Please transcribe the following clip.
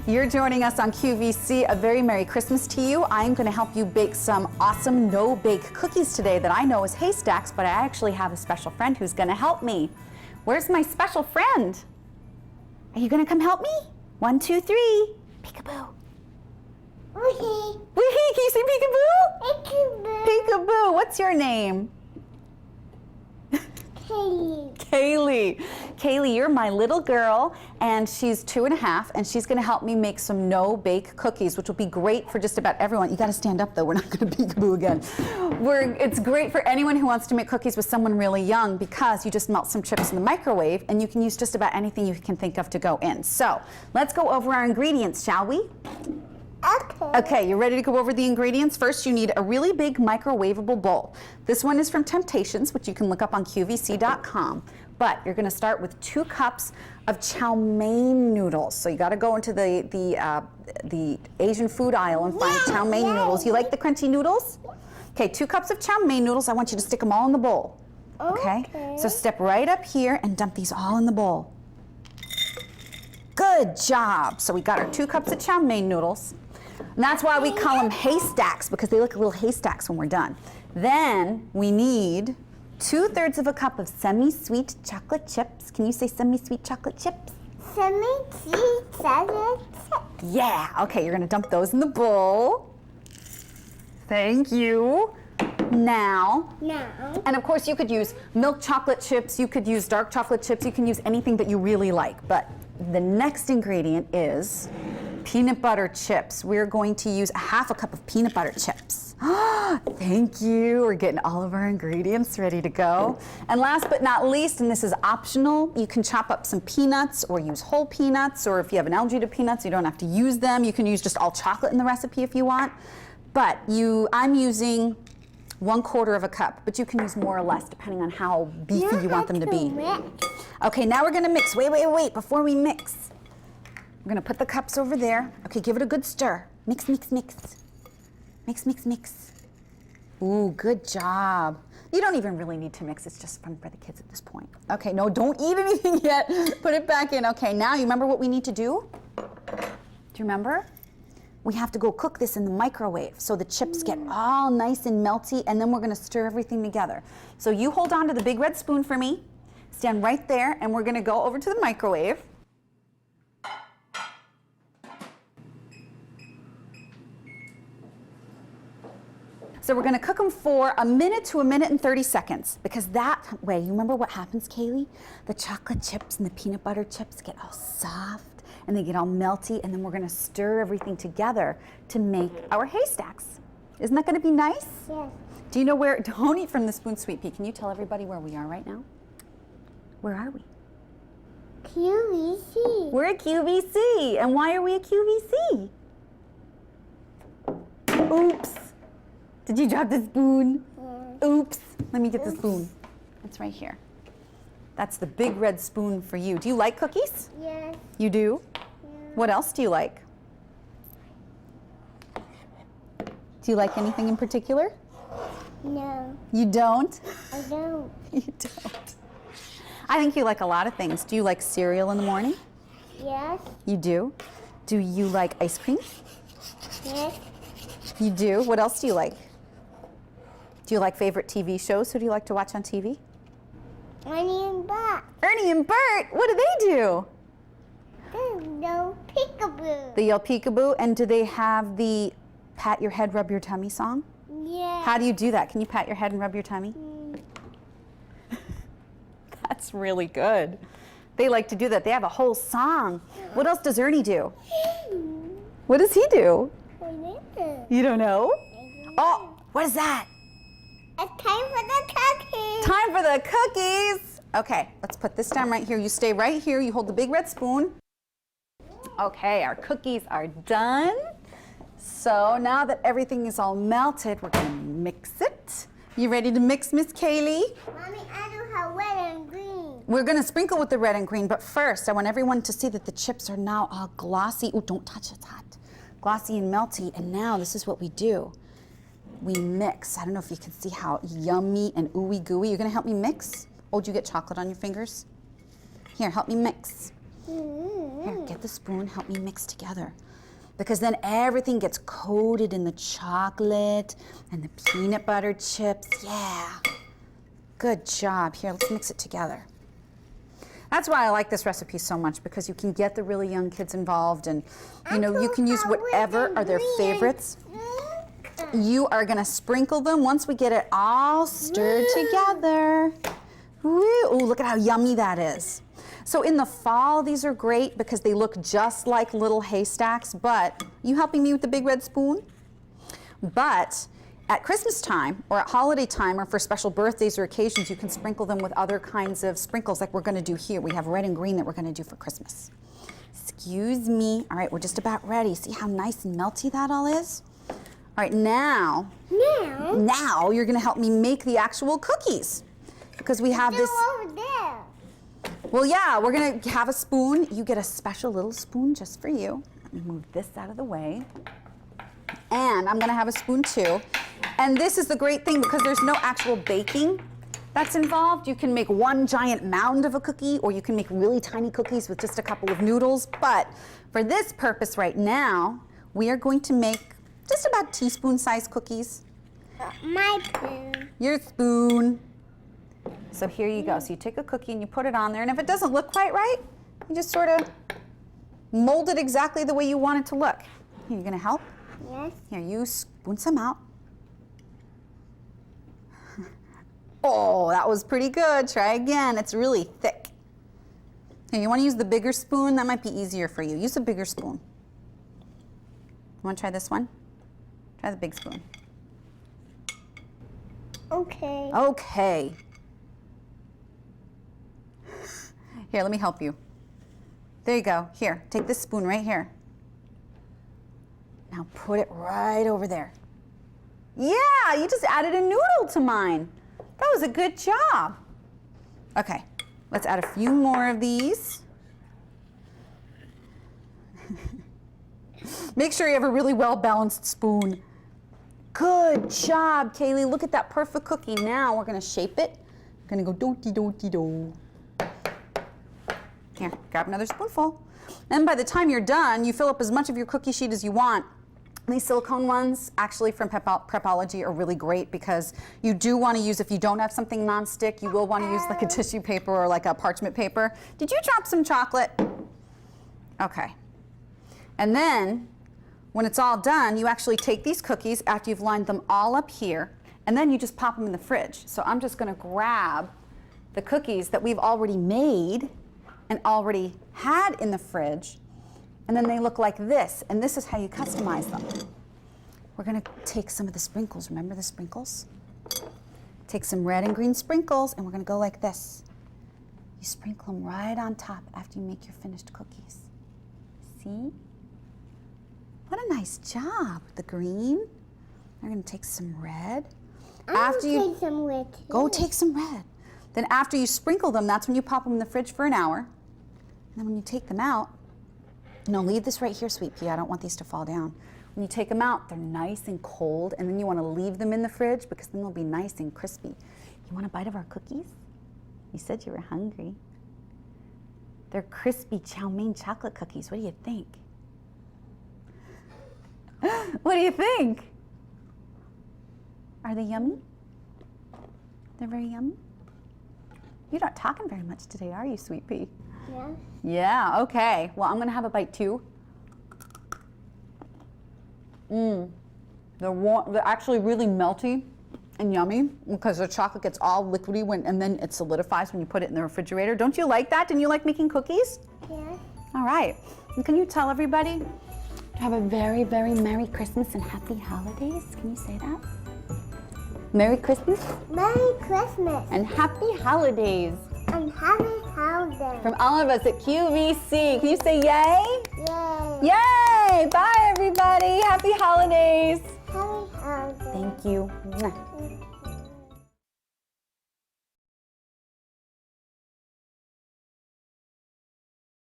You're joining us on QVC. A very Merry Christmas to you. I'm going to help you bake some awesome no-bake cookies today that I know is haystacks, but I actually have a special friend who's going to help me. Where's my special friend? Are you going to come help me? 1, 2, 3. Peekaboo. Wee-hee. Wee-hee, can you say peekaboo? Peekaboo. Peekaboo. What's your name? Kaylee. Kaylee. Kaylee, you're my little girl, and she's 2.5, and she's going to help me make some no-bake cookies, which will be great for just about everyone. You got to stand up, though. We're not going to peekaboo again. It's great for anyone who wants to make cookies with someone really young because you just melt some chips in the microwave, and you can use just about anything you can think of to go in. So let's go over our ingredients, shall we? Okay. Okay, you ready to go over the ingredients? First, you need a really big microwavable bowl. This one is from Temptations, which you can look up on QVC.com. But you're going to start with 2 cups of chow mein noodles. So you got to go into the Asian food aisle and find chow mein noodles. You like the crunchy noodles? Okay, 2 cups of chow mein noodles. I want you to stick them all in the bowl. Okay? So step right up here and dump these all in the bowl. Good job. So we got our 2 cups of chow mein noodles. And that's why we call them haystacks, because they look like little haystacks when we're done. Then we need 2/3 of a cup of semi-sweet chocolate chips. Can you say semi-sweet chocolate chips? Semi-sweet chocolate chips. Yeah, okay, you're gonna dump those in the bowl. Thank you. Now, and of course you could use milk chocolate chips, you could use dark chocolate chips, you can use anything that you really like, but the next ingredient is peanut butter chips. We're going to use 1/2 cup of peanut butter chips. Thank you. We're getting all of our ingredients ready to go. And last but not least, and this is optional, you can chop up some peanuts or use whole peanuts, or if you have an allergy to peanuts, you don't have to use them. You can use just all chocolate in the recipe if you want. But I'm using 1/4 of a cup, but you can use more or less depending on how beefy you want them to be. Okay, now we're gonna mix. Wait, before we mix. We're gonna put the cups over there. Okay, give it a good stir. Mix, mix, mix. Mix, mix, mix. Ooh, good job. You don't even really need to mix, it's just fun for the kids at this point. Okay, no, don't eat anything yet. Put it back in. Okay, now you remember what we need to do? Do you remember? We have to go cook this in the microwave so the chips get all nice and melty, and then we're gonna stir everything together. So you hold on to the big red spoon for me. Stand right there, and we're gonna go over to the microwave. So we're gonna cook them for 1 minute to 1 minute and 30 seconds, because that way, you remember what happens, Kaylee? The chocolate chips and the peanut butter chips get all soft and they get all melty, and then we're gonna stir everything together to make our haystacks. Isn't that gonna be nice? Yes. Do you know where, don't eat from the spoon, Sweet Pea. Can you tell everybody where we are right now? Where are we? QVC. We're at QVC. And why are we at QVC? Oops. Did you drop the spoon? Yeah. Oops. Let me get the spoon. It's right here. That's the big red spoon for you. Do you like cookies? Yes. You do? Yeah. What else do you like? Do you like anything in particular? No. You don't? I don't. You don't. I think you like a lot of things. Do you like cereal in the morning? Yes. You do? Do you like ice cream? Yes. You do? What else do you like? Do you like favorite TV shows? Who do you like to watch on TV? Ernie and Bert. Ernie and Bert. What do they do? There's no peekaboo. They yell peekaboo. And do they have the pat your head, rub your tummy song? Yeah. How do you do that? Can you pat your head and rub your tummy? That's really good. They like to do that. They have a whole song. What else does Ernie do? What does he do? You don't know? Oh, what is that? It's time for the cookies. Time for the cookies. Okay, let's put this down right here. You stay right here. You hold the big red spoon. Okay, our cookies are done. So now that everything is all melted, we're gonna mix it. You ready to mix, Miss Kaylee? Mommy, I do have red and green. We're gonna sprinkle with the red and green, but first I want everyone to see that the chips are now all glossy. Oh, don't touch it, it's hot. Glossy and melty, and now this is what we do. We mix. I don't know if you can see how yummy and ooey gooey. You're gonna help me mix? Oh, did you get chocolate on your fingers? Here, help me mix. Here, get the spoon, help me mix together. Because then everything gets coated in the chocolate and the peanut butter chips. Yeah, good job. Here, let's mix it together. That's why I like this recipe so much, because you can get the really young kids involved, and you can use whatever are their favorites. You are gonna sprinkle them once we get it all stirred together. Woo. Ooh, look at how yummy that is. So in the fall, these are great because they look just like little haystacks, but you helping me with the big red spoon? But at Christmas time or at holiday time or for special birthdays or occasions, you can sprinkle them with other kinds of sprinkles like we're gonna do here. We have red and green that we're gonna do for Christmas. Excuse me. All right, we're just about ready. See how nice and melty that all is? All right, now you're gonna help me make the actual cookies, because we have this. Over there. Well, yeah, we're gonna have a spoon. You get a special little spoon just for you. Let me move this out of the way. And I'm gonna have a spoon too. And this is the great thing, because there's no actual baking that's involved. You can make one giant mound of a cookie, or you can make really tiny cookies with just a couple of noodles. But for this purpose right now, we are going to make just about teaspoon-sized cookies. My spoon. Your spoon. So here you go. So you take a cookie and you put it on there, and if it doesn't look quite right, you just sort of mold it exactly the way you want it to look. Here, you gonna help? Yes. Here, you spoon some out. Oh, that was pretty good. Try again. It's really thick. Here, you want to use the bigger spoon? That might be easier for you. Use a bigger spoon. You want to try this one? Try the big spoon. Okay. Okay. Here, let me help you. There you go. Here, take this spoon right here. Now put it right over there. Yeah, you just added a noodle to mine. That was a good job. Okay, let's add a few more of these. Make sure you have a really well-balanced spoon. Good job, Kaylee. Look at that perfect cookie. Now we're gonna shape it. We're gonna go do-de-do-de-do. Here, grab another spoonful. And by the time you're done, you fill up as much of your cookie sheet as you want. These silicone ones, actually from Prepology, are really great, because you do want to use, if you don't have something nonstick, you will want to use like a tissue paper or like a parchment paper. Did you drop some chocolate? Okay. And then, when it's all done, you actually take these cookies after you've lined them all up here, and then you just pop them in the fridge. So I'm just going to grab the cookies that we've already made and already had in the fridge, and then they look like this, and this is how you customize them. We're gonna take some of the sprinkles. Remember the sprinkles? Take some red and green sprinkles, and we're gonna go like this. You sprinkle them right on top after you make your finished cookies. See? What a nice job. The green. We're gonna take some red. Take some red too. Go take some red. Then after you sprinkle them, that's when you pop them in the fridge for an hour. And then when you take them out, no, leave this right here, Sweet Pea. I don't want these to fall down. When you take them out, they're nice and cold, and then you want to leave them in the fridge, because then they'll be nice and crispy. You want a bite of our cookies? You said you were hungry. They're crispy chow mein chocolate cookies. What do you think? What do you think? Are they yummy? They're very yummy? You're not talking very much today, are you, Sweet Pea? Yeah. Yeah, okay. Well, I'm gonna have a bite too. They're actually really melty and yummy, because the chocolate gets all liquidy and then it solidifies when you put it in the refrigerator. Don't you like that? Didn't you like making cookies? Yeah. All right. And can you tell everybody to have a very, very Merry Christmas and Happy Holidays? Can you say that? Merry Christmas Merry Christmas and Happy Holidays and Happy Holidays. from all of us at QVC. Can you say yay? Yay. Yay! Bye, everybody. Happy holidays. Happy Holidays. Thank you. Mwah.